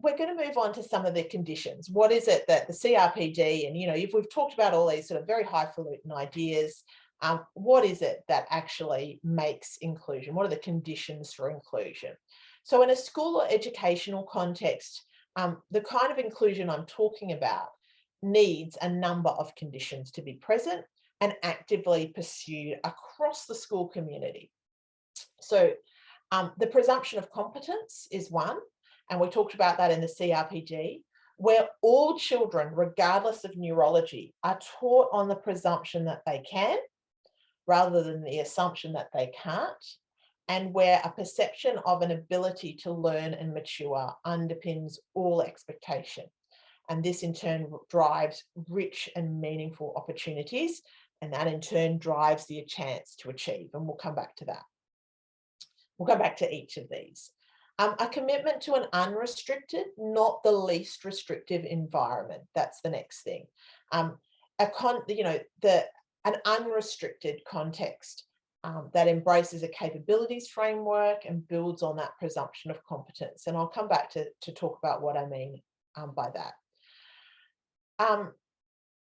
we're going to move on to some of the conditions. What is it that the CRPD, and if we've talked about all these sort of very highfalutin ideas, what is it that actually makes inclusion? What are the conditions for inclusion? So in a school or educational context, the kind of inclusion I'm talking about needs a number of conditions to be present and actively pursued across the school community. So the presumption of competence is one, and we talked about that in the CRPD, where all children, regardless of neurology, are taught on the presumption that they can, rather than the assumption that they can't, and where a perception of an ability to learn and mature underpins all expectation. And this in turn drives rich and meaningful opportunities, and that in turn drives the chance to achieve. And we'll come back to that. We'll come back to each of these. A commitment to an unrestricted, not the least restrictive environment. That's the next thing. An unrestricted context that embraces a capabilities framework and builds on that presumption of competence. And I'll come back to talk about what I mean by that.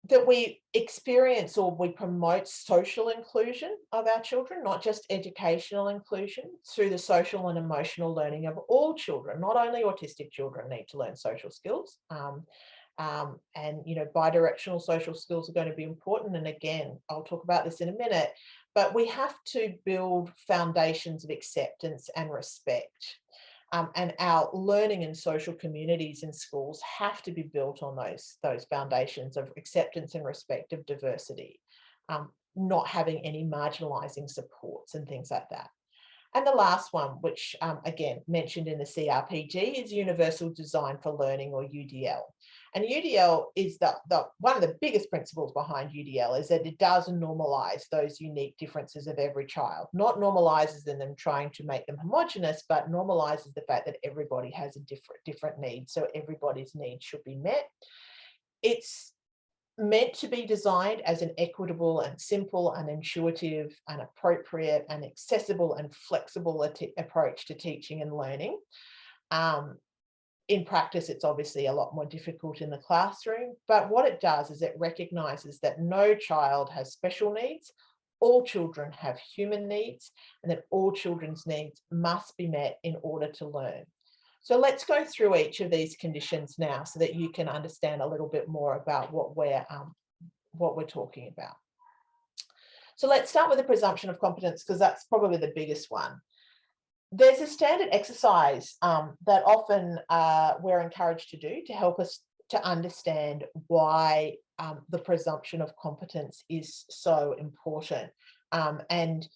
That we experience or we promote social inclusion of our children, not just educational inclusion, through the social and emotional learning of all children. Not only autistic children need to learn social skills, and bidirectional social skills are going to be important. And again, I'll talk about this in a minute, but we have to build foundations of acceptance and respect. And our learning and social communities in schools have to be built on those foundations of acceptance and respect of diversity, not having any marginalising supports and things like that. And the last one, which again mentioned in the CRPD, is Universal Design for Learning, or UDL. And UDL is one of the biggest principles behind UDL is that it does normalise those unique differences of every child. Not normalises them trying to make them homogenous, but normalises the fact that everybody has a different need, so everybody's needs should be met. It's meant to be designed as an equitable and simple and intuitive and appropriate and accessible and flexible approach to teaching and learning. In practice, it's obviously a lot more difficult in the classroom, but what it does is it recognises that no child has special needs, all children have human needs, and that all children's needs must be met in order to learn. So let's go through each of these conditions now so that you can understand a little bit more about what we're talking about. So let's start with the presumption of competence, because that's probably the biggest one. There's a standard exercise that often we're encouraged to do to help us to understand why the presumption of competence is so important. And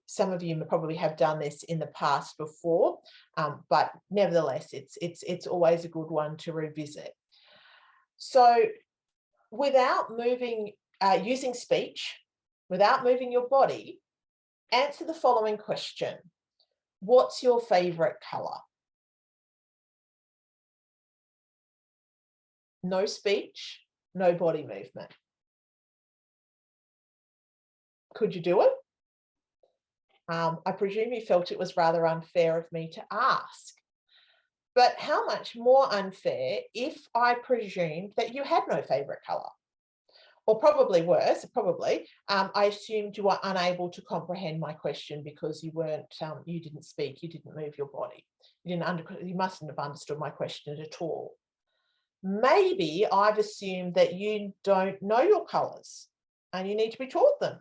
some of you probably have done this in the past before, but nevertheless, it's always a good one to revisit. So without using speech, without moving your body, answer the following question. What's your favourite colour? No speech, no body movement. Could you do it? I presume you felt it was rather unfair of me to ask. But how much more unfair if I presumed that you had no favourite colour? Or probably worse, I assumed you were unable to comprehend my question because you didn't speak, you didn't move your body. You mustn't have understood my question at all. Maybe I've assumed that you don't know your colours and you need to be taught them.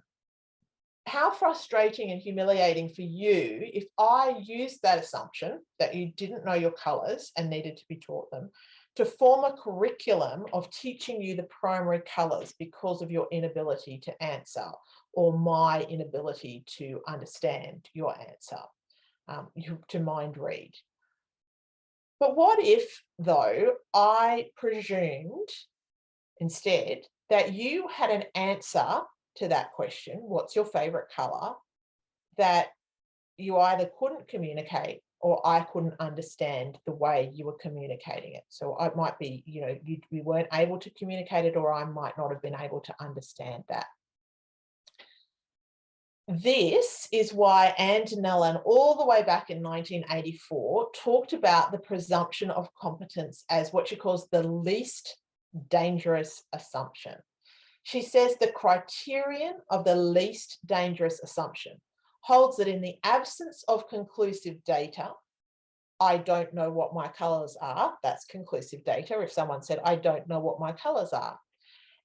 How frustrating and humiliating for you if I used that assumption that you didn't know your colours and needed to be taught them to form a curriculum of teaching you the primary colours because of your inability to answer or my inability to understand your answer, to mind read. But what if, though, I presumed instead that you had an answer to that question, what's your favourite colour, that you either couldn't communicate or I couldn't understand the way you were communicating it. So it might be, we weren't able to communicate it, or I might not have been able to understand that. This is why Anne Donnellan, all the way back in 1984, talked about the presumption of competence as what she calls the least dangerous assumption. She says the criterion of the least dangerous assumption holds that in the absence of conclusive data, I don't know what my colours are. That's conclusive data. If someone said, I don't know what my colours are.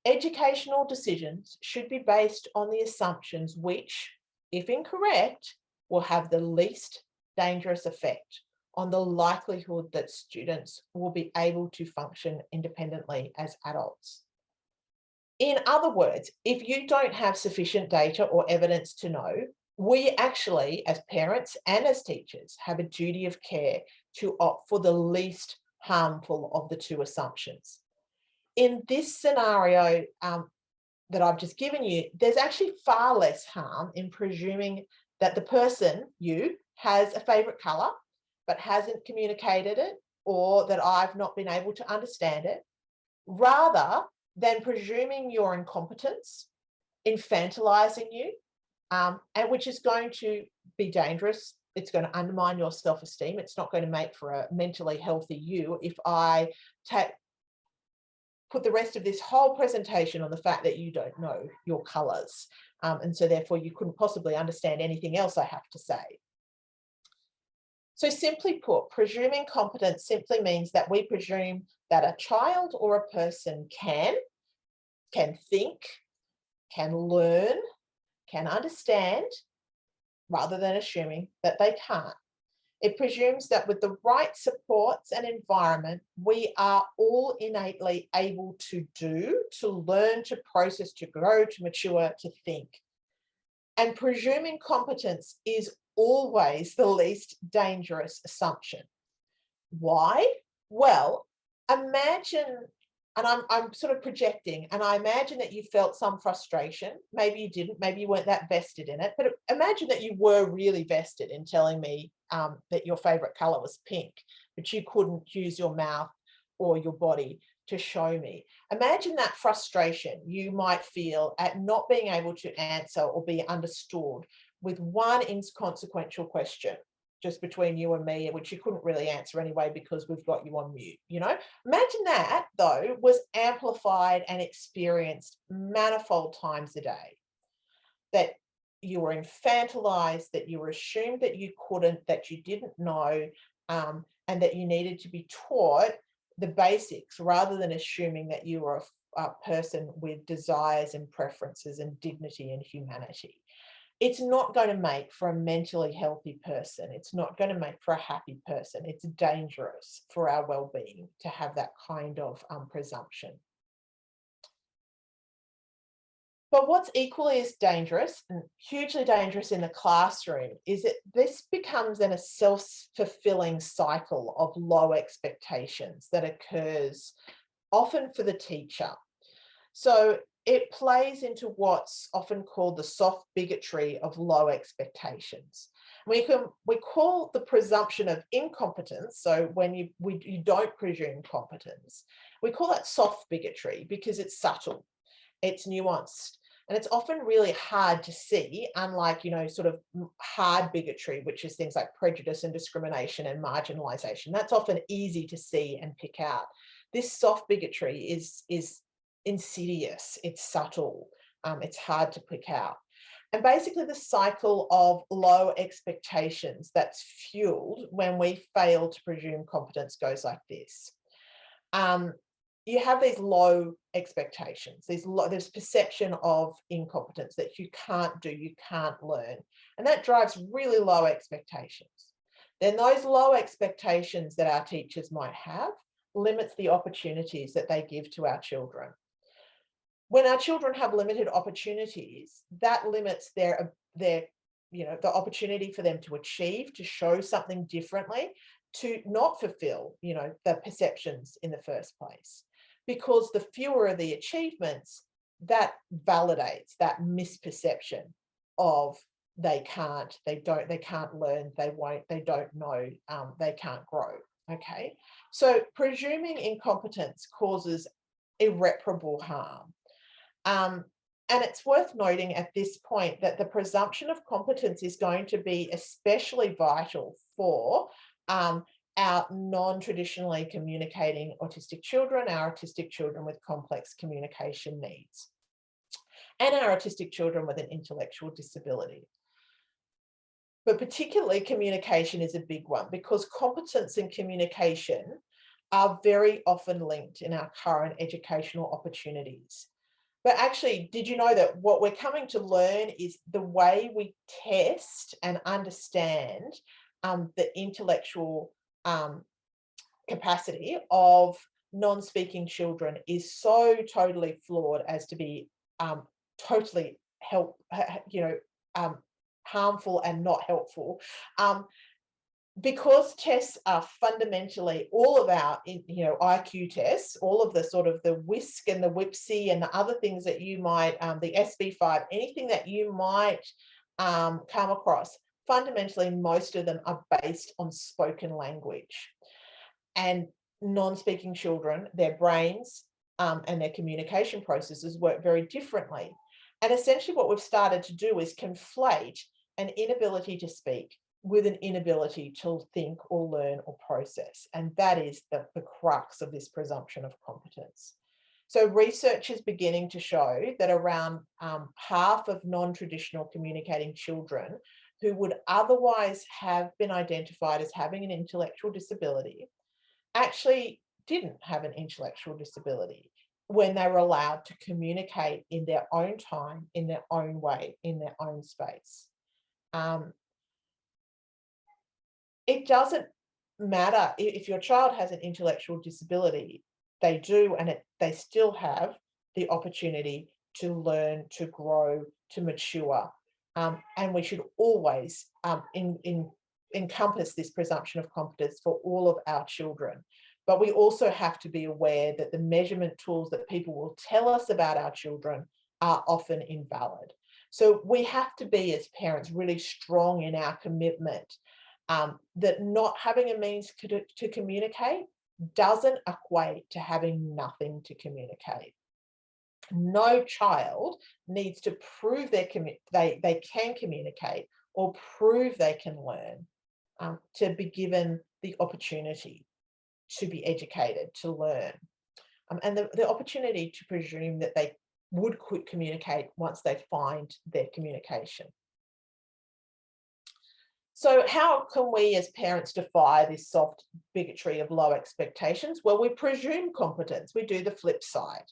Educational decisions should be based on the assumptions which, if incorrect, will have the least dangerous effect on the likelihood that students will be able to function independently as adults. In other words, if you don't have sufficient data or evidence to know, we actually, as parents and as teachers, have a duty of care to opt for the least harmful of the two assumptions. In this scenario that I've just given you, there's actually far less harm in presuming that the person, you, has a favourite colour, but hasn't communicated it, or that I've not been able to understand it, rather than presuming your incompetence, infantilizing you, and which is going to be dangerous. It's going to undermine your self-esteem. It's not going to make for a mentally healthy you if I put the rest of this whole presentation on the fact that you don't know your colours. And so therefore you couldn't possibly understand anything else I have to say. So simply put, presuming competence simply means that we presume that a child or a person can think, can learn, can understand, rather than assuming that they can't. It presumes that with the right supports and environment, we are all innately able to do, to learn, to process, to grow, to mature, to think. And presuming competence is always the least dangerous assumption. Why? Well, imagine, and I'm sort of projecting, and I imagine that you felt some frustration. Maybe you didn't, maybe you weren't that vested in it, but imagine that you were really vested in telling me that your favorite color was pink, but you couldn't use your mouth or your body to show me. Imagine that frustration you might feel at not being able to answer or be understood with one inconsequential question just between you and me, which you couldn't really answer anyway because we've got you on mute, you know? Imagine that, though, was amplified and experienced manifold times a day. That you were infantilized, that you were assumed that you couldn't, that you didn't know, and that you needed to be taught the basics rather than assuming that you were a person with desires and preferences and dignity and humanity. It's not going to make for a mentally healthy person. It's not going to make for a happy person. It's dangerous for our well-being to have that kind of presumption. But what's equally as dangerous and hugely dangerous in the classroom is that this becomes then a self-fulfilling cycle of low expectations that occurs often for the teacher. So it plays into what's often called the soft bigotry of low expectations. We call the presumption of incompetence, so when you don't presume competence, we call that soft bigotry because it's subtle, it's nuanced, and it's often really hard to see, unlike, sort of hard bigotry, which is things like prejudice and discrimination and marginalization. That's often easy to see and pick out. This soft bigotry is insidious, it's subtle, it's hard to pick out. And basically the cycle of low expectations that's fueled when we fail to presume competence goes like this. You have these low expectations, there's perception of incompetence, that you can't do, you can't learn, and that drives really low expectations. Then those low expectations that our teachers might have limits the opportunities that they give to our children. When our children have limited opportunities, that limits the opportunity for them to achieve, to show something differently, to not fulfill, the perceptions in the first place. Because the fewer the achievements, that validates that misperception of they can't learn, they won't, they don't know, they can't grow. Okay, so presuming incompetence causes irreparable harm. And it's worth noting at this point that the presumption of competence is going to be especially vital for our non-traditionally communicating autistic children, our autistic children with complex communication needs, and our autistic children with an intellectual disability. But particularly communication is a big one, because competence and communication are very often linked in our current educational opportunities. But actually, did you know that what we're coming to learn is the way we test and understand the intellectual capacity of non-speaking children is so totally flawed as to be totally harmful and not helpful. Because tests are fundamentally all of our, IQ tests, all of the sort of the WISC and the WIPSI and the other things that you might, the SB5, anything that you might come across, fundamentally, most of them are based on spoken language. And non-speaking children, their brains and their communication processes work very differently. And essentially what we've started to do is conflate an inability to speak with an inability to think or learn or process. And that is the crux of this presumption of competence. So research is beginning to show that around half of non-traditional communicating children who would otherwise have been identified as having an intellectual disability actually didn't have an intellectual disability when they were allowed to communicate in their own time, in their own way, in their own space. It doesn't matter if your child has an intellectual disability, they do, and they still have the opportunity to learn, to grow, to mature. And we should always encompass this presumption of competence for all of our children. But we also have to be aware that the measurement tools that people will tell us about our children are often invalid. So we have to be, as parents, really strong in our commitment that not having a means to communicate doesn't equate to having nothing to communicate. No child needs to prove they can communicate or prove they can learn to be given the opportunity to be educated, to learn, and the opportunity to presume that they would communicate once they find their communication. So how can we as parents defy this soft bigotry of low expectations? Well, we presume competence. We do the flip side.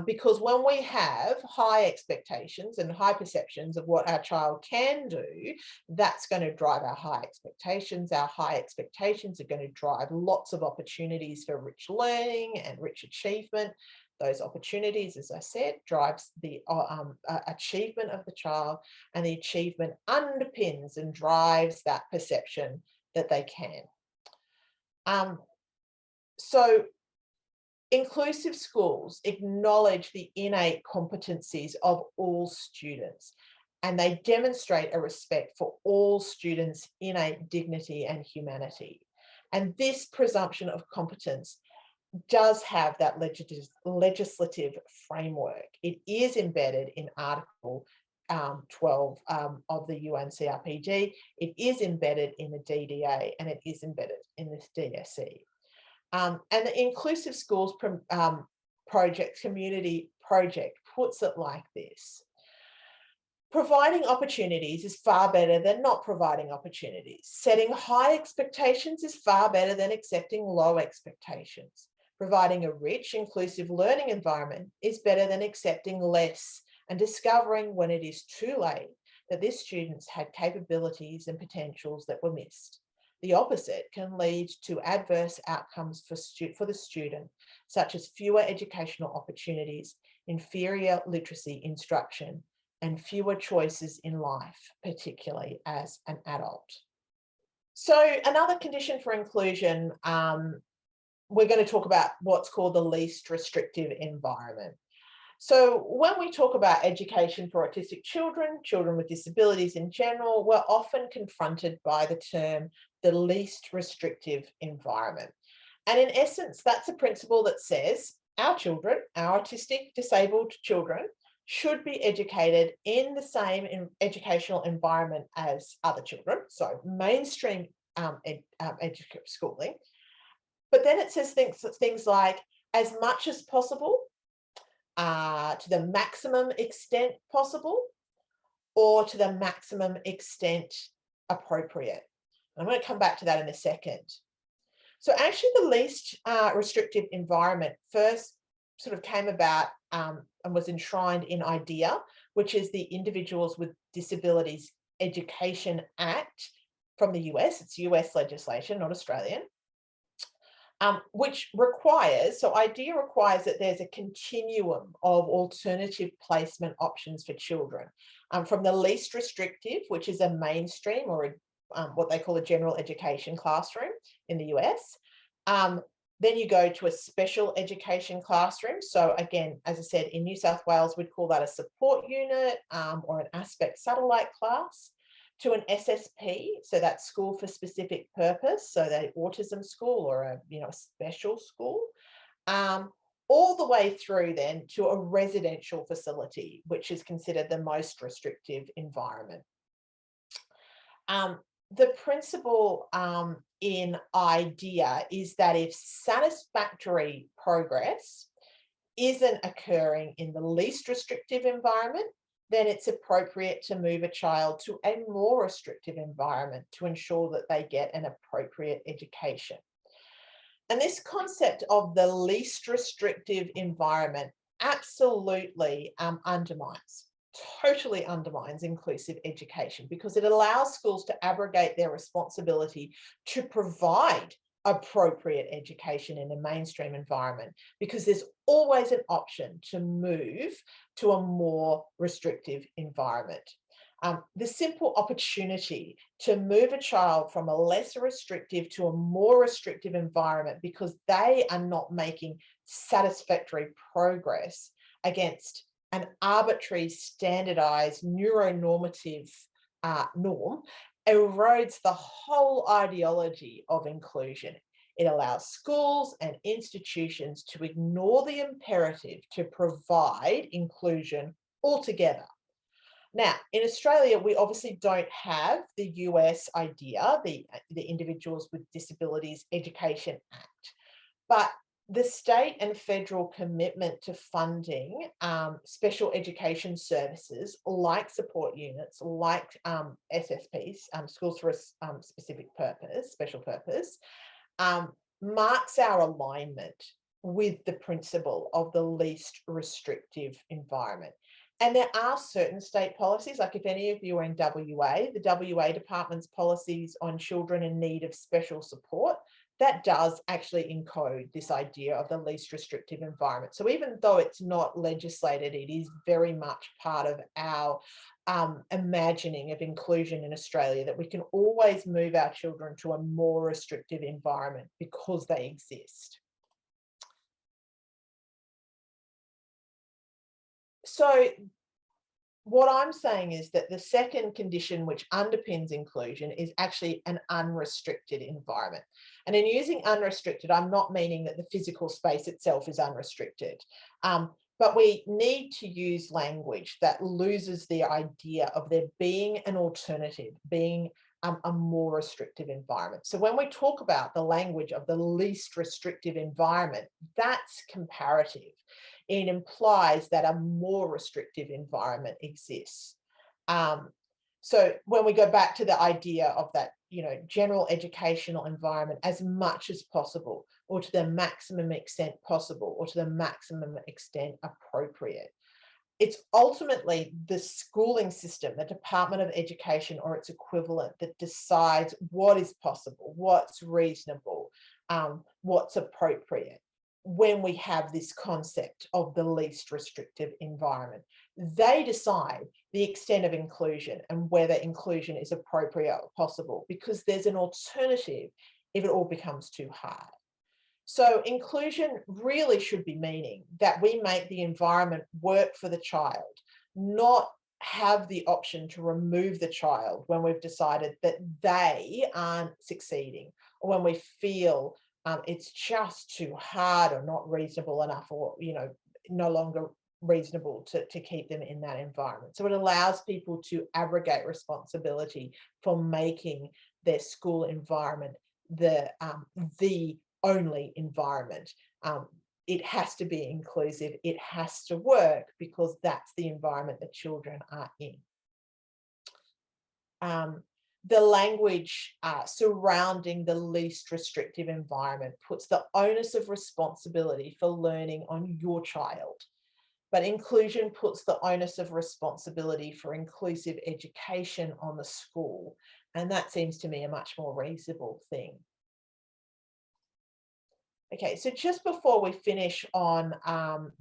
Because when we have high expectations and high perceptions of what our child can do, that's going to drive our high expectations. Our high expectations are going to drive lots of opportunities for rich learning and rich achievement. Those opportunities, as I said, drives the achievement of the child, and the achievement underpins and drives that perception that they can. So inclusive schools acknowledge the innate competencies of all students, and they demonstrate a respect for all students' innate dignity and humanity. And this presumption of competence does have that legislative framework. It is embedded in Article 12 of the UNCRPD. It is embedded in the DDA, and it is embedded in this DSE. And the Inclusive Schools community project puts it like this: providing opportunities is far better than not providing opportunities. Setting high expectations is far better than accepting low expectations. Providing a rich, inclusive learning environment is better than accepting less and discovering when it is too late that these students had capabilities and potentials that were missed. The opposite can lead to adverse outcomes for the student, such as fewer educational opportunities, inferior literacy instruction, and fewer choices in life, particularly as an adult. So another condition for inclusion, we're going to talk about what's called the least restrictive environment. So when we talk about education for autistic children, children with disabilities in general, we're often confronted by the term the least restrictive environment. And in essence, that's a principle that says our children, our autistic disabled children, should be educated in the same educational environment as other children, so mainstream schooling. But then it says things like, as much as possible, to the maximum extent possible, or to the maximum extent appropriate. I'm going to come back to that in a second. So actually the least restrictive environment first sort of came about and was enshrined in IDEA, which is the Individuals with Disabilities Education Act from the US. It's US legislation, not Australian. Which requires, so IDEA requires that there's a continuum of alternative placement options for children, from the least restrictive, which is a mainstream or what they call a general education classroom in the US. Then you go to a special education classroom. So again, as I said, in New South Wales, we'd call that a support unit or an aspect satellite class. To an SSP, so that's school for specific purpose, so that autism school or a special school, all the way through then to a residential facility, which is considered the most restrictive environment. The principle in IDEA is that if satisfactory progress isn't occurring in the least restrictive environment, then it's appropriate to move a child to a more restrictive environment to ensure that they get an appropriate education. And this concept of the least restrictive environment absolutely totally undermines inclusive education, because it allows schools to abrogate their responsibility to provide appropriate education in a mainstream environment, because there's always an option to move to a more restrictive environment. The simple opportunity to move a child from a lesser restrictive to a more restrictive environment because they are not making satisfactory progress against an arbitrary, standardized, neuronormative norm erodes the whole ideology of inclusion. It allows schools and institutions to ignore the imperative to provide inclusion altogether. Now, in Australia, we obviously don't have the US IDEA, the Individuals with Disabilities Education Act, but the state and federal commitment to funding special education services like support units, like SSPs, schools for a specific purpose, special purpose, marks our alignment with the principle of the least restrictive environment. And there are certain state policies, like if any of you are in WA, the WA Department's policies on children in need of special support, that does actually encode this idea of the least restrictive environment. So even though it's not legislated, it is very much part of our imagining of inclusion in Australia, that we can always move our children to a more restrictive environment because they exist. So what I'm saying is that the second condition which underpins inclusion is actually an unrestricted environment. And in using unrestricted, I'm not meaning that the physical space itself is unrestricted, but we need to use language that loses the idea of there being an alternative, being a more restrictive environment. So when we talk about the language of the least restrictive environment, that's comparative. It implies that a more restrictive environment exists. So when we go back to the idea of that, general educational environment as much as possible, or to the maximum extent possible, or to the maximum extent appropriate, it's ultimately the schooling system, the Department of Education or its equivalent, that decides what is possible, what's reasonable, what's appropriate. When we have this concept of the least restrictive environment, they decide the extent of inclusion and whether inclusion is appropriate or possible, because there's an alternative if it all becomes too hard. So inclusion really should be meaning that we make the environment work for the child, not have the option to remove the child when we've decided that they aren't succeeding, or when we feel it's just too hard or not reasonable enough, or no longer reasonable to keep them in that environment. So it allows people to abrogate responsibility for making their school environment the only environment. It has to be inclusive. It has to work because that's the environment that children are in. The language surrounding the least restrictive environment puts the onus of responsibility for learning on your child. But inclusion puts the onus of responsibility for inclusive education on the school. And that seems to me a much more reasonable thing. Okay, so just before we finish on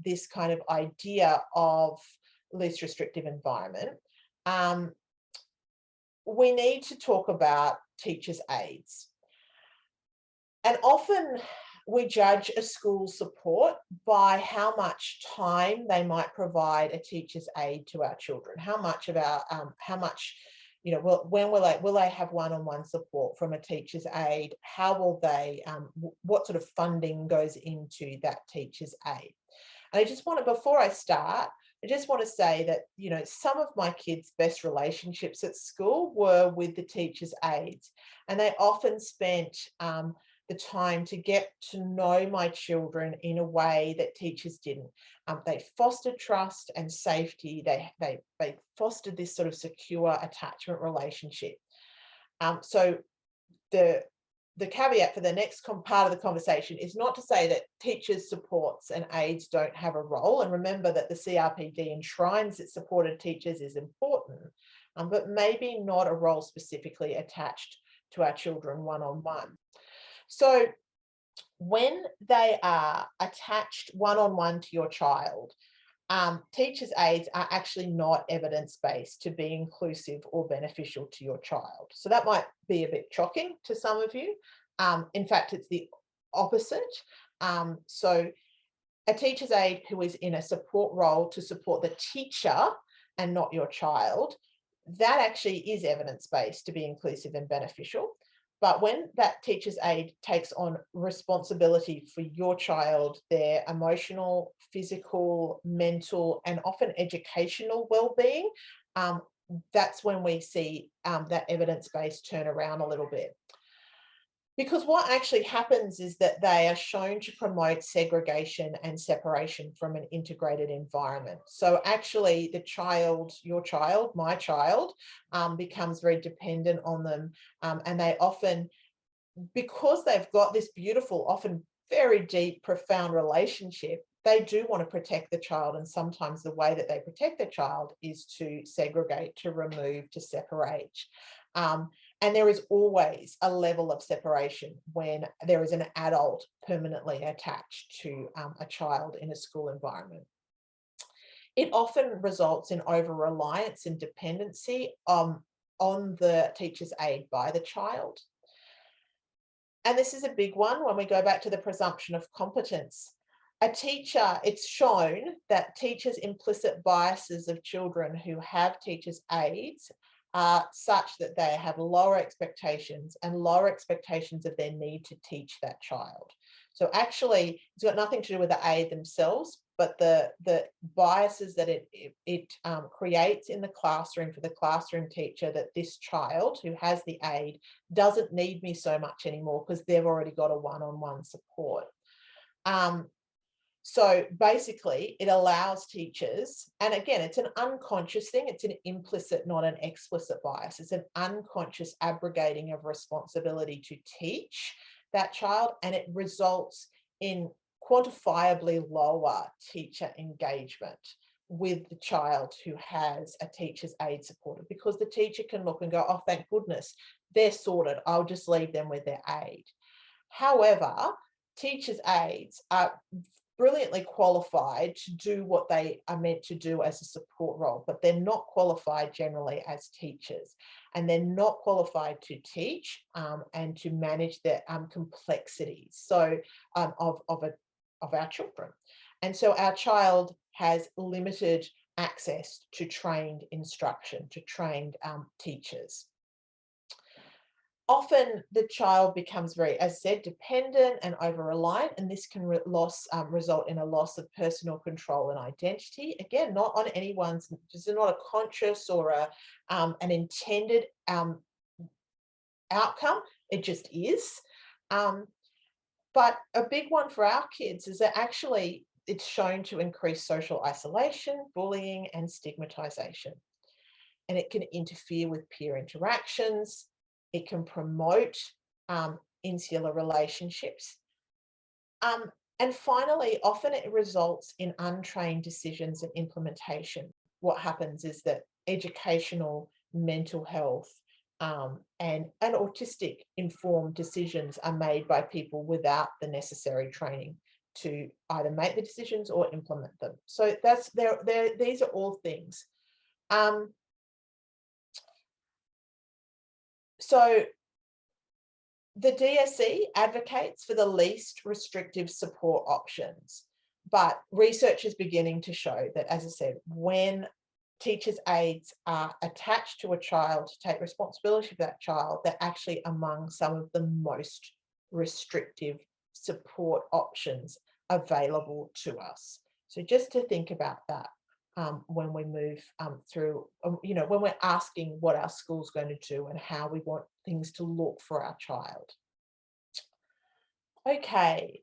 this kind of idea of least restrictive environment, we need to talk about teachers' aides. And often we judge a school's support by how much time they might provide a teacher's aide to our children. How much of our, when will they have one-on-one support from a teacher's aide? How will they, what sort of funding goes into that teacher's aide? And I just want to, before I start, I just want to say that, some of my kids' best relationships at school were with the teachers' aides, and they often spent the time to get to know my children in a way that teachers didn't. They fostered trust and safety. They fostered this sort of secure attachment relationship. So the caveat for the next part of the conversation is not to say that teachers' supports and aides don't have a role. And remember that the CRPD enshrines that supported teachers is important, but maybe not a role specifically attached to our children one-on-one. So when they are attached one-on-one to your child, teachers' aides are actually not evidence-based to be inclusive or beneficial to your child. So that might be a bit shocking to some of you. In fact, it's the opposite. So a teacher's aide who is in a support role to support the teacher and not your child, that actually is evidence-based to be inclusive and beneficial. But when that teacher's aide takes on responsibility for your child, their emotional, physical, mental, and often educational well-being, that's when we see that evidence-based turn around a little bit. Because what actually happens is that they are shown to promote segregation and separation from an integrated environment. So actually the child, your child, my child, becomes very dependent on them. And they often, because they've got this beautiful, often very deep, profound relationship, they do want to protect the child. And sometimes the way that they protect the child is to segregate, to remove, to separate. And there is always a level of separation when there is an adult permanently attached to a child in a school environment. It often results in over-reliance and dependency on the teacher's aide by the child. And this is a big one when we go back to the presumption of competence. A teacher, it's shown that teachers' implicit biases of children who have teachers' aides are such that they have lower expectations and lower expectations of their need to teach that child. So actually, it's got nothing to do with the aide themselves, but the biases that it creates in the classroom for the classroom teacher, that this child who has the aide doesn't need me so much anymore because they've already got a one-on-one support. So basically, it allows teachers, and again, it's an unconscious thing, it's an implicit, not an explicit bias. It's an unconscious abrogating of responsibility to teach that child, and it results in quantifiably lower teacher engagement with the child who has a teacher's aide supported, because the teacher can look and go, oh, thank goodness, they're sorted, I'll just leave them with their aide. However, teachers' aides are brilliantly qualified to do what they are meant to do as a support role, but they're not qualified generally as teachers, and they're not qualified to teach and to manage the complexities of our children. And so our child has limited access to trained instruction, to trained teachers. Often the child becomes very, as said, dependent and over-reliant, and this can result in a loss of personal control and identity. Again, not on anyone's, this is not a conscious or an intended outcome, it just is. Um, but a big one for our kids is that actually it's shown to increase social isolation, bullying, and stigmatization. And it can interfere with peer interactions. It can promote insular relationships. Um, and finally, often it results in untrained decisions and implementation. What happens is that educational, mental health, and autistic informed decisions are made by people without the necessary training to either make the decisions or implement them. So that's these are all things. Um, so the DSE advocates for the least restrictive support options, but research is beginning to show that, as I said, when teachers' aides are attached to a child to take responsibility for that child, they're actually among some of the most restrictive support options available to us. So just to think about that when we move through, when we're asking what our school's going to do and how we want things to look for our child. Okay,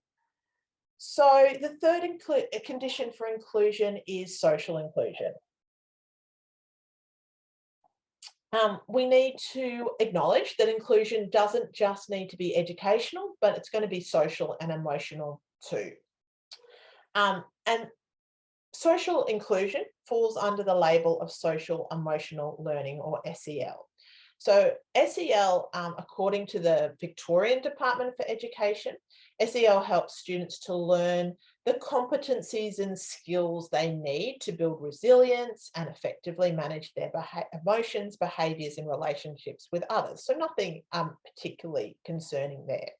so the third condition for inclusion is social inclusion. We need to acknowledge that inclusion doesn't just need to be educational, but it's going to be social and emotional too. And social inclusion falls under the label of social emotional learning, or SEL. So SEL, according to the Victorian Department for Education, SEL helps students to learn the competencies and skills they need to build resilience and effectively manage their emotions, behaviours and relationships with others. So nothing particularly concerning there.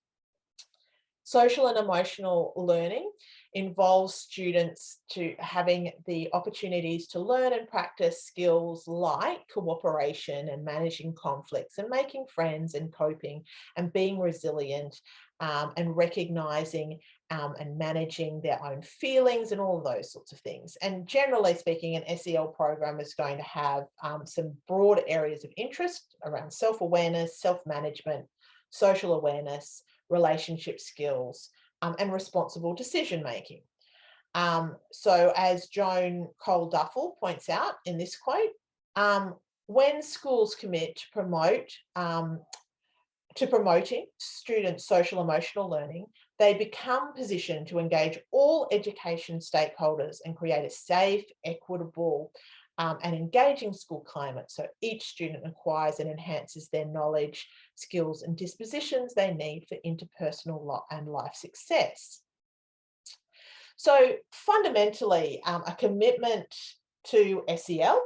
Social and emotional learning involves students to having the opportunities to learn and practice skills like cooperation and managing conflicts and making friends and coping and being resilient, and recognizing and managing their own feelings and all of those sorts of things. And generally speaking, an SEL program is going to have some broad areas of interest around self-awareness, self-management, social awareness, relationship skills, and responsible decision making. So as Joan Cole-Duffel points out in this quote, when schools commit to promoting students' social emotional learning, they become positioned to engage all education stakeholders and create a safe, equitable, and engaging school climate. So each student acquires and enhances their knowledge, skills, and dispositions they need for interpersonal and life success. So fundamentally, a commitment to SEL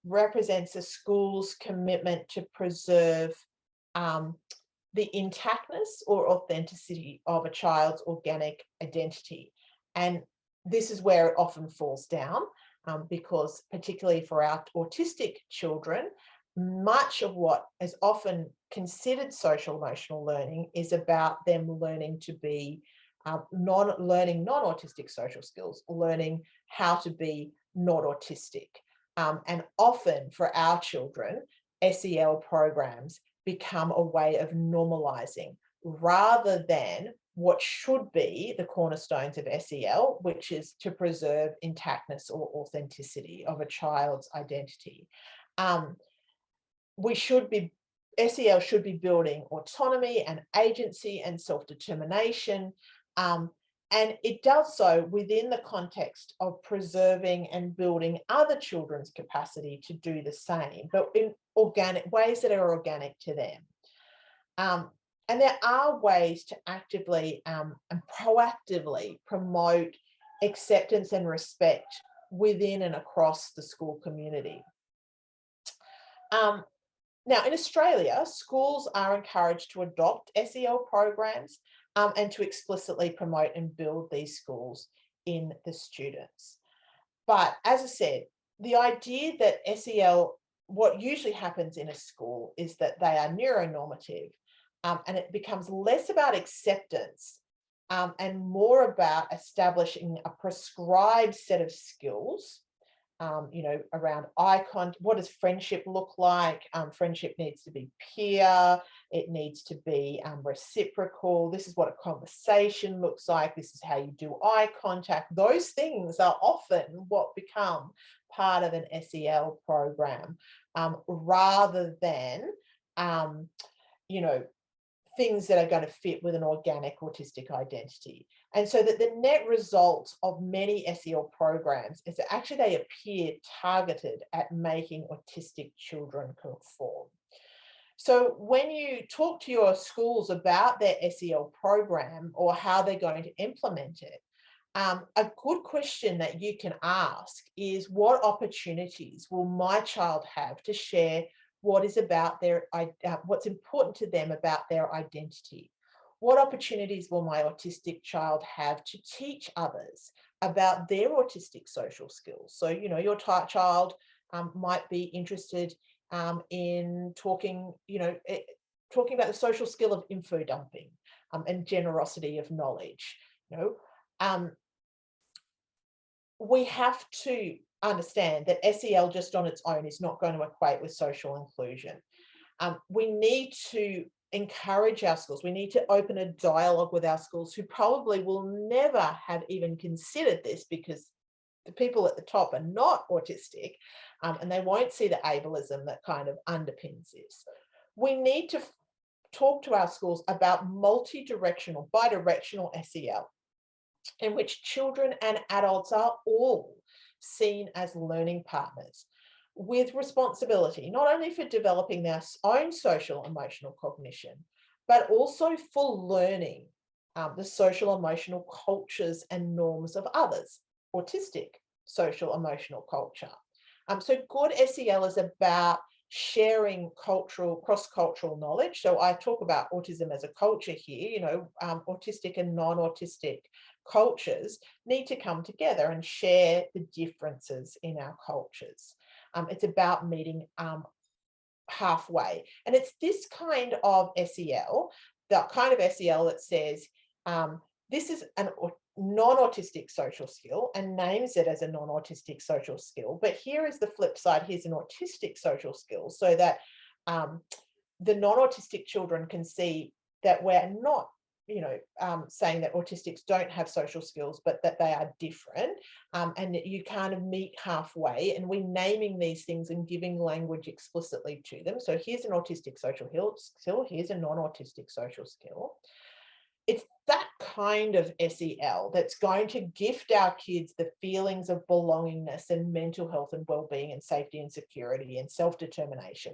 represents a school's commitment to preserve the intactness or authenticity of a child's organic identity. And this is where it often falls down, because particularly for our autistic children, much of what is often considered social emotional learning is about them learning to be non-autistic social skills, learning how to be not autistic. And often for our children, SEL programs become a way of normalizing rather than what should be the cornerstones of SEL, which is to preserve intactness or authenticity of a child's identity. SEL should be building autonomy and agency and self-determination. And it does so within the context of preserving and building other children's capacity to do the same, but in organic ways that are organic to them. And there are ways to actively and proactively promote acceptance and respect within and across the school community. Now, in Australia, schools are encouraged to adopt SEL programs and to explicitly promote and build these schools in the students. But as I said, the idea that SEL what usually happens in a school is that they are neuronormative, and it becomes less about acceptance, and more about establishing a prescribed set of skills, around eye contact. What does friendship look like? Friendship needs to be peer. It needs to be reciprocal. This is what a conversation looks like. This is how you do eye contact. Those things are often what become part of an SEL program, rather than, um, you know, things that are going to fit with an organic autistic identity. And so that the net result of many SEL programs is that actually they appear targeted at making autistic children conform. So when you talk to your schools about their SEL program or how they're going to implement it, a good question that you can ask is, what opportunities will my child have to share what is about what's important to them about their identity? What opportunities will my autistic child have to teach others about their autistic social skills? So, your child might be interested in talking, talking about the social skill of info dumping, and generosity of knowledge. Um, we have to understand that SEL just on its own is not going to equate with social inclusion. We need to encourage our schools. We need to open a dialogue with our schools who probably will never have even considered this, because the people at the top are not autistic, and they won't see the ableism that kind of underpins this. We need to talk to our schools about multi-directional, bidirectional SEL, in which children and adults are all seen as learning partners with responsibility, not only for developing their own social emotional cognition, but also for learning the social emotional cultures and norms of others, autistic social emotional culture. So good SEL is about sharing cross-cultural knowledge. So I talk about autism as a culture here, autistic and non-autistic cultures need to come together and share the differences in our cultures. It's about meeting halfway. And it's this kind of SEL, that kind of SEL that says, this is a non-autistic social skill, and names it as a non-autistic social skill. But here is the flip side. Here's an autistic social skill, so that the non-autistic children can see that we're not saying that autistics don't have social skills, but that they are different, and that you kind of meet halfway, and we're naming these things and giving language explicitly to them. So here's an autistic social skill, here's a non-autistic social skill. It's that kind of SEL that's going to gift our kids the feelings of belongingness and mental health and well-being and safety and security and self-determination.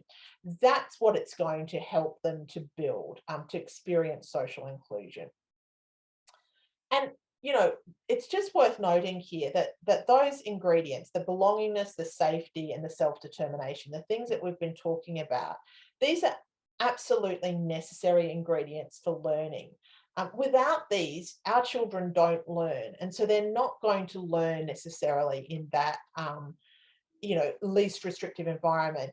That's what it's going to help them to build, to experience social inclusion. And, it's just worth noting here that those ingredients, the belongingness, the safety, and the self-determination, the things that we've been talking about, these are absolutely necessary ingredients for learning. Without these, our children don't learn. And so they're not going to learn necessarily in that, least restrictive environment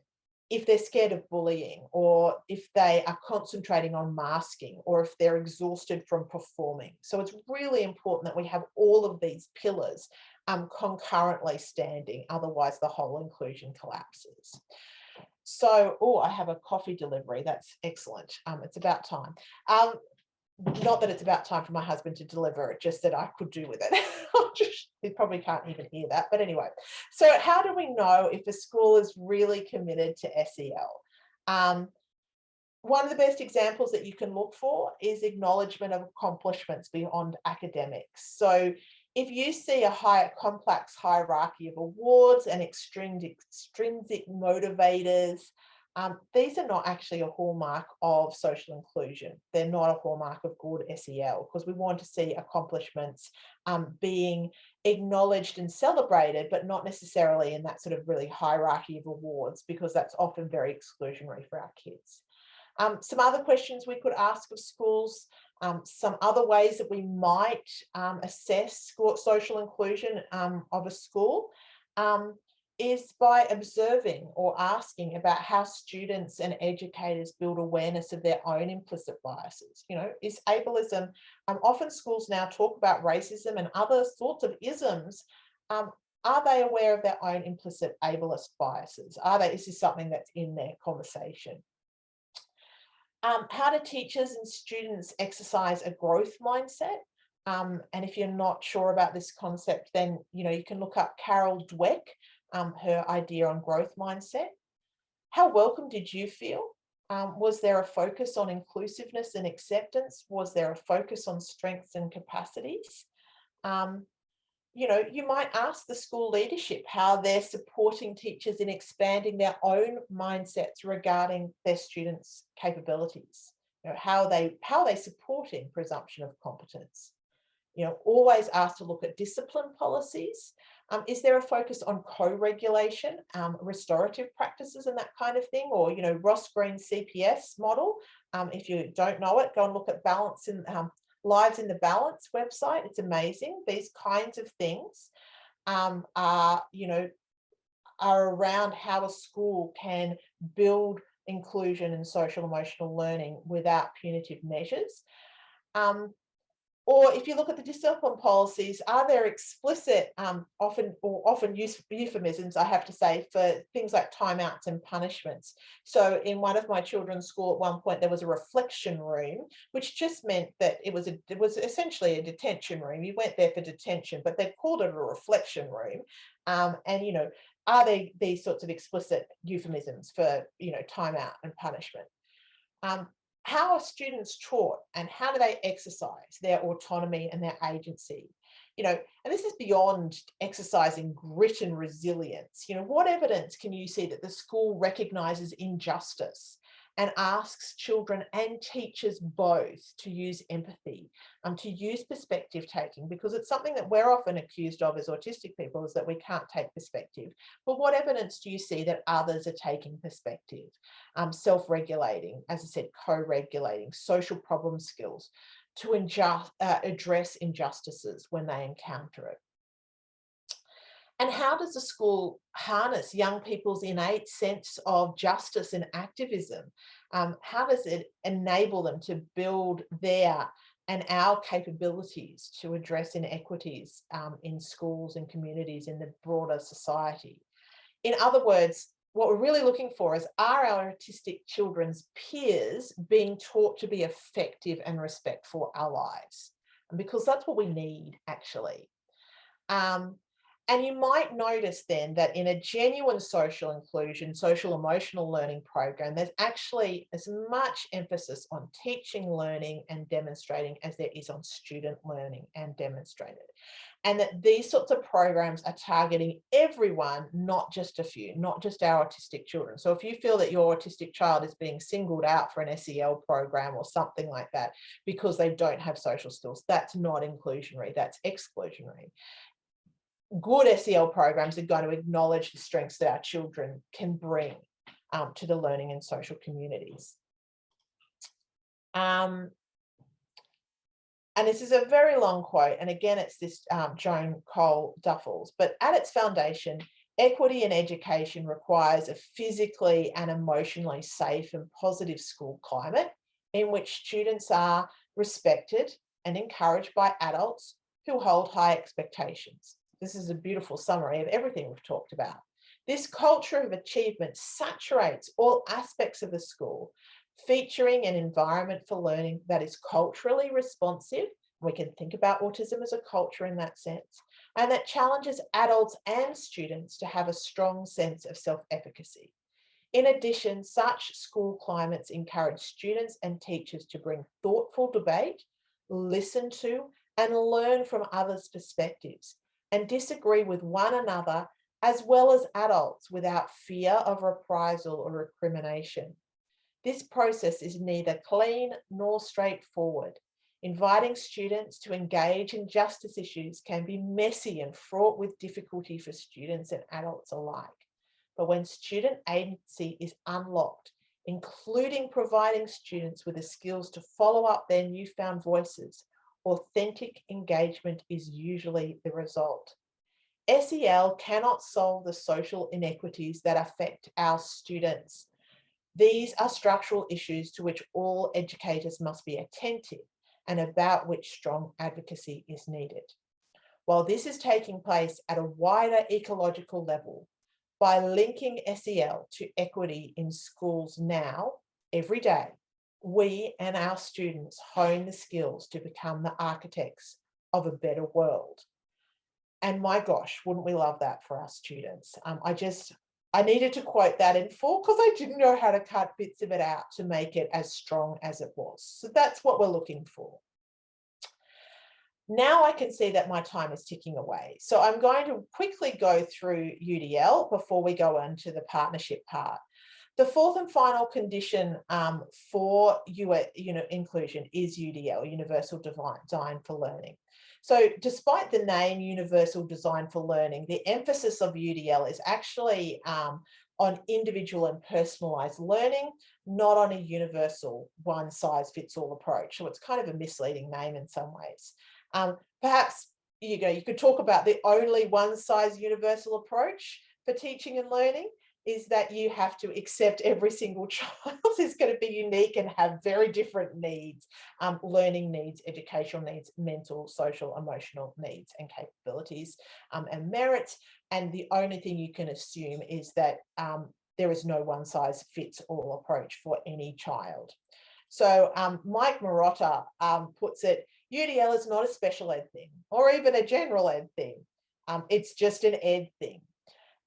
if they're scared of bullying, or if they are concentrating on masking, or if they're exhausted from performing. So it's really important that we have all of these pillars concurrently standing, otherwise the whole inclusion collapses. So, I have a coffee delivery. That's excellent. It's about time. Not that it's about time for my husband to deliver it, just that I could do with it. He probably can't even hear that. But anyway, so how do we know if a school is really committed to SEL? One of the best examples that you can look for is acknowledgement of accomplishments beyond academics. So if you see a complex hierarchy of awards and extrinsic motivators, these are not actually a hallmark of social inclusion. They're not a hallmark of good SEL, because we want to see accomplishments being acknowledged and celebrated, but not necessarily in that sort of really hierarchy of awards, because that's often very exclusionary for our kids. Some other questions we could ask of schools, some other ways that we might assess social inclusion of a school. is by observing or asking about how students and educators build awareness of their own implicit biases. Is ableism, often schools now talk about racism and other sorts of isms. Um, are they aware of their own implicit ableist biases? Is this something that's in their conversation? How do teachers and students exercise a growth mindset? And if you're not sure about this concept, then you can look up Carol Dweck, her idea on growth mindset. How welcome did you feel? Was there a focus on inclusiveness and acceptance? Was there a focus on strengths and capacities? Um, you might ask the school leadership how they're supporting teachers in expanding their own mindsets regarding their students' capabilities. How are they supporting presumption of competence? Always ask to look at discipline policies. Is there a focus on co-regulation, restorative practices and that kind of thing? Or, Ross Green's CPS model. If you don't know it, go and look at Balance in Lives in the Balance website. It's amazing. These kinds of things are around how a school can build inclusion and social emotional learning without punitive measures. Or if you look at the discipline policies, are there explicit, often use euphemisms, I have to say, for things like timeouts and punishments? So in one of my children's school at one point, there was a reflection room, which just meant that it was essentially a detention room. You went there for detention, but they called it a reflection room. Are they these sorts of explicit euphemisms for, timeout and punishment? How are students taught and how do they exercise their autonomy and their agency? And this is beyond exercising grit and resilience. What evidence can you see that the school recognizes injustice and asks children and teachers both to use empathy, to use perspective taking, because it's something that we're often accused of as autistic people, is that we can't take perspective. But what evidence do you see that others are taking perspective? Self-regulating, as I said, co-regulating, social problem skills to address injustices when they encounter it. And how does the school harness young people's innate sense of justice and activism? How does it enable them to build their and our capabilities to address inequities in schools and communities in the broader society? In other words, what we're really looking for is, are our autistic children's peers being taught to be effective and respectful allies? And because that's what we need, actually. And you might notice then that in a genuine social inclusion, social emotional learning program, there's actually as much emphasis on teaching, learning and demonstrating as there is on student learning and demonstrated. And that these sorts of programs are targeting everyone, not just a few, not just our autistic children. So if you feel that your autistic child is being singled out for an SEL program or something like that because they don't have social skills, that's not inclusionary, that's exclusionary. Good SEL programs are going to acknowledge the strengths that our children can bring to the learning and social communities. And this is a very long quote, and again, it's this Joan Cole Duffels, but at its foundation, equity in education requires a physically and emotionally safe and positive school climate in which students are respected and encouraged by adults who hold high expectations. This is a beautiful summary of everything we've talked about. This culture of achievement saturates all aspects of the school, featuring an environment for learning that is culturally responsive. We can think about autism as a culture in that sense, and that challenges adults and students to have a strong sense of self-efficacy. In addition, such school climates encourage students and teachers to bring thoughtful debate, listen to, and learn from others' perspectives, and disagree with one another as well as adults without fear of reprisal or recrimination. This process is neither clean nor straightforward. Inviting students to engage in justice issues can be messy and fraught with difficulty for students and adults alike. But when student agency is unlocked, including providing students with the skills to follow up their newfound voices, authentic engagement is usually the result. SEL cannot solve the social inequities that affect our students. These are structural issues to which all educators must be attentive and about which strong advocacy is needed. While this is taking place at a wider ecological level, by linking SEL to equity in schools now, every day, we and our students hone the skills to become the architects of a better world. And my gosh, wouldn't we love that for our students? I needed to quote that in full because I didn't know how to cut bits of it out to make it as strong as it was. So that's what we're looking for. Now I can see that my time is ticking away. So I'm going to quickly go through UDL before we go into the partnership part. The fourth and final condition for inclusion is UDL, Universal Design for Learning. So despite the name Universal Design for Learning, the emphasis of UDL is actually on individual and personalised learning, not on a universal one-size-fits-all approach. So it's kind of a misleading name in some ways. Perhaps you could talk about the only one-size-universal approach for teaching and learning is that you have to accept every single child is going to be unique and have very different needs, learning needs, educational needs, mental, social, emotional needs and capabilities and merits. And the only thing you can assume is that there is no one size fits all approach for any child. So Mike Marotta puts it, UDL is not a special ed thing or even a general ed thing. It's just an ed thing.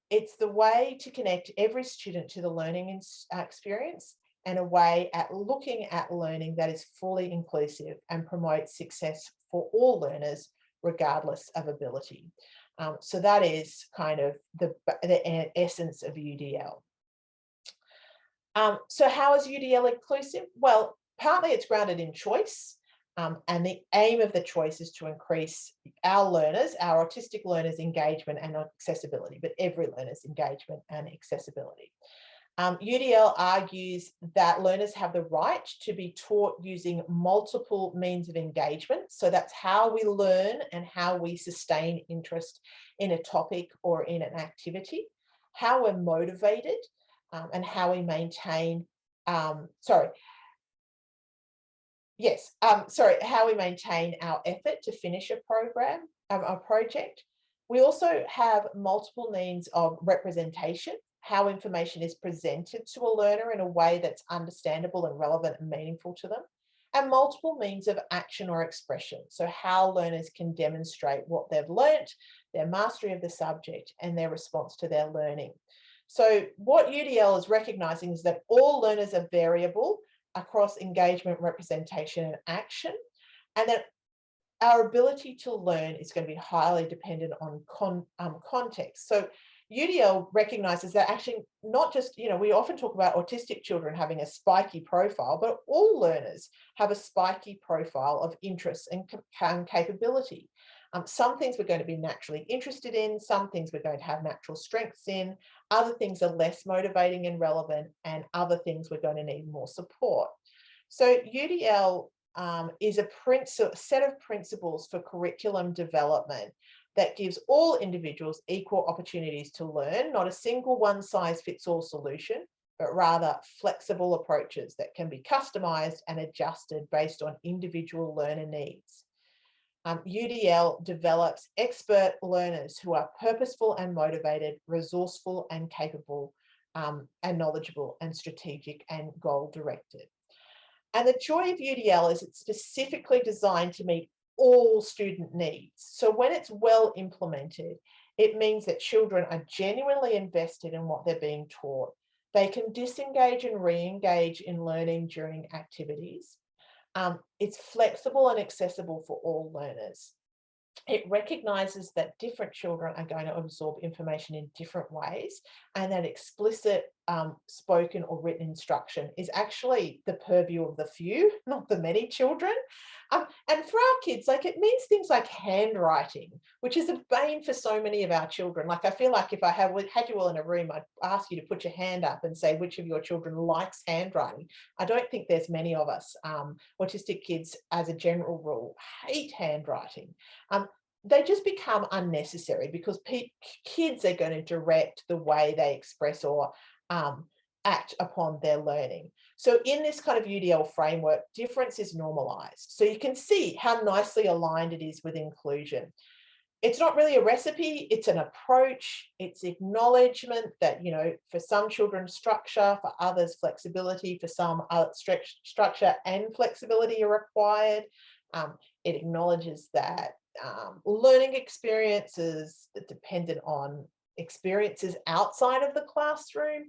It's the way to connect every student to the learning experience and a way at looking at learning that is fully inclusive and promotes success for all learners, regardless of ability. So that is kind of the essence of UDL. So how is UDL inclusive? Well, partly it's grounded in choice. And the aim of the choice is to increase our learners, our autistic learners' engagement and accessibility, but every learner's engagement and accessibility. UDL argues that learners have the right to be taught using multiple means of engagement. So that's how we learn and how we sustain interest in a topic or in an activity, how we're motivated and how we maintain, how we maintain our effort to finish a program, a project. We also have multiple means of representation, how information is presented to a learner in a way that's understandable and relevant and meaningful to them, and multiple means of action or expression. So how learners can demonstrate what they've learnt, their mastery of the subject, and their response to their learning. So what UDL is recognising is that all learners are variable across engagement, representation, and action, and that our ability to learn is going to be highly dependent on context. So UDL recognises that actually not just, we often talk about autistic children having a spiky profile, but all learners have a spiky profile of interest and capability. Some things we're going to be naturally interested in, some things we're going to have natural strengths in, other things are less motivating and relevant, and other things we're going to need more support. So UDL is a set of principles for curriculum development that gives all individuals equal opportunities to learn, not a single one-size-fits-all solution, but rather flexible approaches that can be customised and adjusted based on individual learner needs. UDL develops expert learners who are purposeful and motivated, resourceful and capable, and knowledgeable and strategic and goal-directed. And the joy of UDL is it's specifically designed to meet all student needs. So when it's well implemented, it means that children are genuinely invested in what they're being taught. They can disengage and re-engage in learning during activities. It's flexible and accessible for all learners. It recognises that different children are going to absorb information in different ways, and that explicit spoken or written instruction is actually the purview of the few, not the many children. And for our kids, it means things like handwriting, which is a bane for so many of our children. I feel like if I had you all in a room, I'd ask you to put your hand up and say which of your children likes handwriting. I don't think there's many of us. Autistic kids, as a general rule, hate handwriting. they just become unnecessary because kids are going to direct the way they express or um, act upon their learning. So in this kind of UDL framework, difference is normalized. So you can see how nicely aligned it is with inclusion. It's not really a recipe, it's an approach, it's acknowledgement that, for some children, structure, for others, flexibility, for some, structure and flexibility are required. It acknowledges that learning experiences that dependent on experiences outside of the classroom,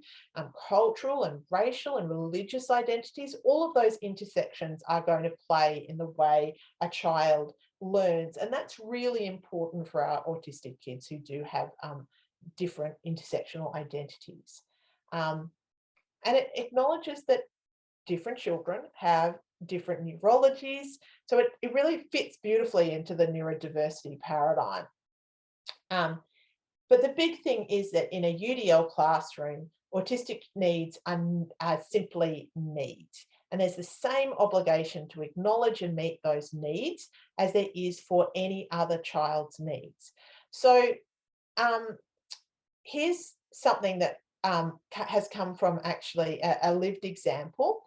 cultural and racial and religious identities, all of those intersections are going to play in the way a child learns. And that's really important for our autistic kids who do have different intersectional identities. And it acknowledges that different children have different neurologies. So it really fits beautifully into the neurodiversity paradigm. But the big thing is that in a UDL classroom, autistic needs are simply needs. And there's the same obligation to acknowledge and meet those needs as there is for any other child's needs. So here's something that has come from actually a lived example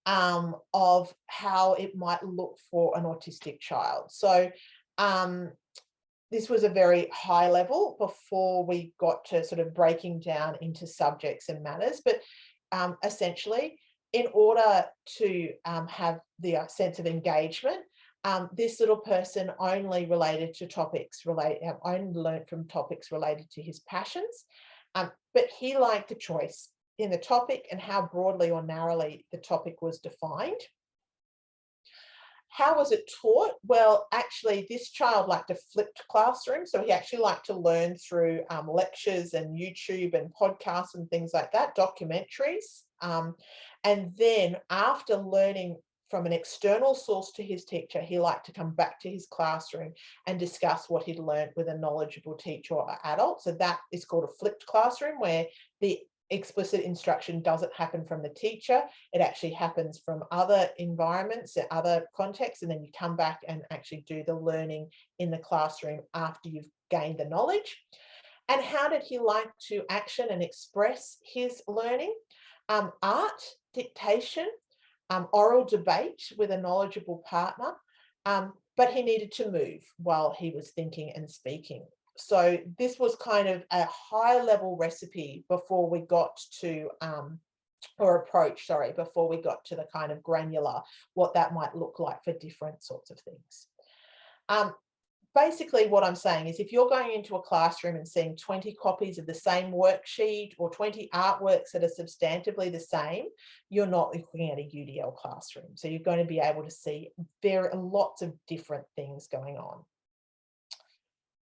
of how it might look for an autistic child. So this was a very high level before we got to sort of breaking down into subjects and matters. But essentially, in order to have the sense of engagement, this little person only related to topics only learned from topics related to his passions. But he liked a choice in the topic and how broadly or narrowly the topic was defined. How was it taught? Well, actually, this child liked a flipped classroom. So he actually liked to learn through lectures and YouTube and podcasts and things like that, documentaries. And then after learning from an external source to his teacher, he liked to come back to his classroom and discuss what he'd learned with a knowledgeable teacher or adult. So that is called a flipped classroom, where the explicit instruction doesn't happen from the teacher. It actually happens from other environments, other contexts, and then you come back and actually do the learning in the classroom after you've gained the knowledge. And how did he like to action and express his learning? Art, dictation, oral debate with a knowledgeable partner, but he needed to move while he was thinking and speaking. So this was kind of a high level recipe before we got to, before we got to the kind of granular, what that might look like for different sorts of things. Basically what I'm saying is if you're going into a classroom and seeing 20 copies of the same worksheet or 20 artworks that are substantively the same, you're not looking at a UDL classroom. So you're going to be able to see lots of different things going on.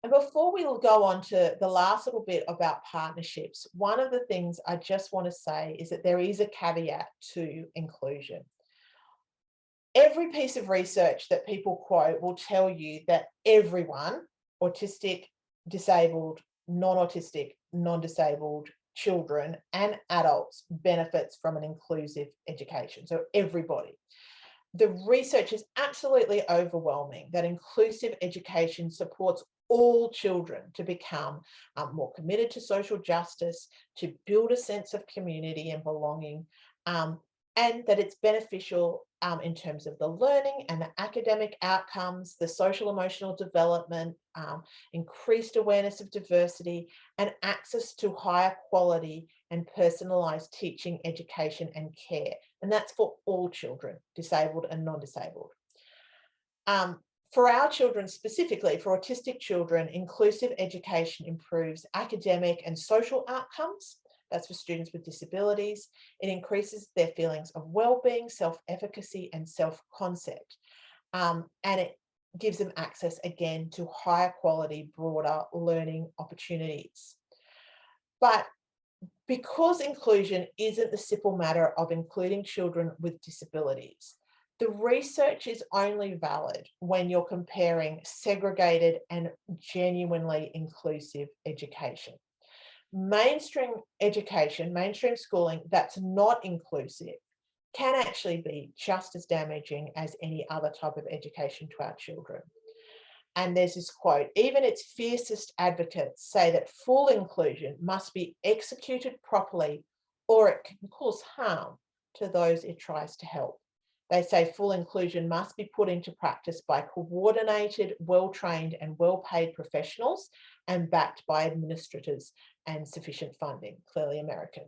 And before we will go on to the last little bit about partnerships, one of the things I just want to say is that there is a caveat to inclusion. Every piece of research that people quote will tell you that everyone, autistic, disabled, non-autistic, non-disabled, children and adults benefits from an inclusive education. So everybody. The research is absolutely overwhelming that inclusive education supports all children to become more committed to social justice, to build a sense of community and belonging, and that it's beneficial in terms of the learning and the academic outcomes, the social emotional development, increased awareness of diversity, and access to higher quality and personalised teaching, education and care. And that's for all children, disabled and non-disabled. For our children specifically, for autistic children, inclusive education improves academic and social outcomes. That's for students with disabilities. It increases their feelings of well-being, self-efficacy and self-concept. And it gives them access again to higher quality, broader learning opportunities. But because inclusion isn't the simple matter of including children with disabilities, the research is only valid when you're comparing segregated and genuinely inclusive education. Mainstream education, mainstream schooling that's not inclusive can actually be just as damaging as any other type of education to our children. And there's this quote, even its fiercest advocates say that full inclusion must be executed properly or it can cause harm to those it tries to help. They say full inclusion must be put into practice by coordinated, well trained, and well paid professionals and backed by administrators and sufficient funding, clearly American.